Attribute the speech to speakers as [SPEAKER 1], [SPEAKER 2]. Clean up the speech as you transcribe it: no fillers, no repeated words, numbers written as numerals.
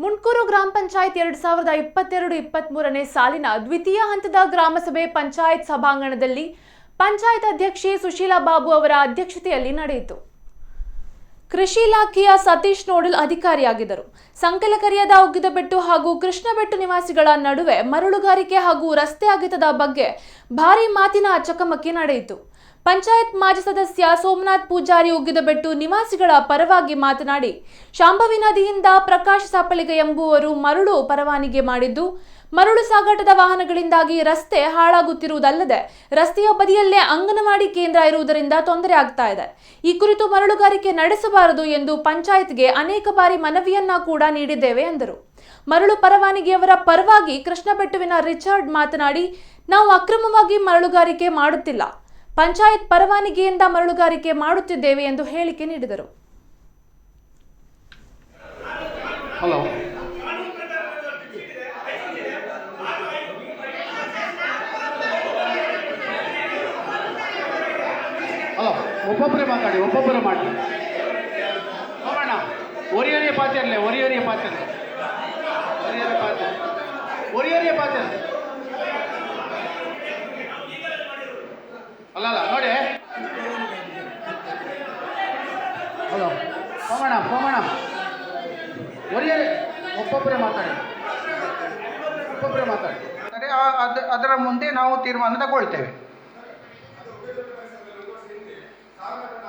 [SPEAKER 1] ಮುಣ್ಕೂರು ಗ್ರಾಮ ಪಂಚಾಯತ್ 2022-23ನೇ ಸಾಲಿನ ದ್ವಿತೀಯ ಹಂತದ ಗ್ರಾಮಸಭೆ ಪಂಚಾಯತ್ ಸಭಾಂಗಣದಲ್ಲಿ ಪಂಚಾಯತ್ ಅಧ್ಯಕ್ಷೆ ಸುಶೀಲಾ ಬಾಬು ಅವರ ಅಧ್ಯಕ್ಷತೆಯಲ್ಲಿ ನಡೆಯಿತು. ಕೃಷಿ ಇಲಾಖೆಯ ಸತೀಶ್ ನೋಡಲ್ ಅಧಿಕಾರಿಯಾಗಿದ್ದರು. ಸಂಕಲಕರಿಯಾದ ಉಗ್ಗಿದಬೆಟ್ಟು ಹಾಗೂ ಕೃಷ್ಣಬೆಟ್ಟು ನಿವಾಸಿಗಳ ನಡುವೆ ಮರಳುಗಾರಿಕೆ ಹಾಗೂ ರಸ್ತೆ ಅಗೆತದ ಬಗ್ಗೆ ಭಾರೀ ಮಾತಿನ ಚಕಮಕಿ ನಡೆಯಿತು. ಪಂಚಾಯತ್ ಮಾಜಿ ಸದಸ್ಯ ಸೋಮನಾಥ್ ಪೂಜಾರಿ ಉಗ್ಗಿದಬೆಟ್ಟು ನಿವಾಸಿಗಳ ಪರವಾಗಿ ಮಾತನಾಡಿ, ಶಾಂಭವಿ ನದಿಯಿಂದ ಪ್ರಕಾಶ್ ಸಾಪಳಿಗೆ ಎಂಬುವರು ಮರಳು ಪರವಾನಿಗೆ ಮಾಡಿದ್ದು, ಮರಳು ಸಾಗಾಟದ ವಾಹನಗಳಿಂದಾಗಿ ರಸ್ತೆ ಹಾಳಾಗುತ್ತಿರುವುದಲ್ಲದೆ ರಸ್ತೆಯ ಬದಿಯಲ್ಲೇ ಅಂಗನವಾಡಿ ಕೇಂದ್ರ ಇರುವುದರಿಂದ ತೊಂದರೆ ಆಗ್ತಾ ಇದೆ. ಈ ಕುರಿತು ಮರಳುಗಾರಿಕೆ ನಡೆಸಬಾರದು ಎಂದು ಪಂಚಾಯತ್ಗೆ ಅನೇಕ ಬಾರಿ ಮನವಿಯನ್ನ ಕೂಡ ನೀಡಿದ್ದೇವೆ ಎಂದರು. ಮರಳು ಪರವಾನಿಗೆಯವರ ಪರವಾಗಿ ಕೃಷ್ಣಬೆಟ್ಟುವಿನ ರಿಚರ್ಡ್ ಮಾತನಾಡಿ, ನಾವು ಅಕ್ರಮವಾಗಿ ಮರಳುಗಾರಿಕೆ ಮಾಡುತ್ತಿಲ್ಲ, ಪಂಚಾಯತ್ ಪರವಾನಿಗೆಯಿಂದ ಮರಳುಗಾರಿಕೆ ಮಾಡುತ್ತಿದ್ದೇವೆ ಎಂದು ಹೇಳಿಕೆ ನೀಡಿದರು.
[SPEAKER 2] ಹಲೋ, ಒಬ್ಬೊಬ್ಬರೇ ಮಾತಾಡಿ, ಒಬ್ಬೊಬ್ಬರೇ ಮಾಡಿ ಹೋಗೋಣ. ಒರಿಯರಿಯ ಪಾತ್ರೆ ಅಲ್ಲ ನೋಡಿ. ಹಲೋ, ಹೋಗೋಣ. ಒರಿಯರಿ ಒಬ್ಬೊಬ್ಬರೇ ಮಾತಾಡಿ. ಅದರ ಮುಂದೆ ನಾವು ತೀರ್ಮಾನ ತಗೊಳ್ತೇವೆ.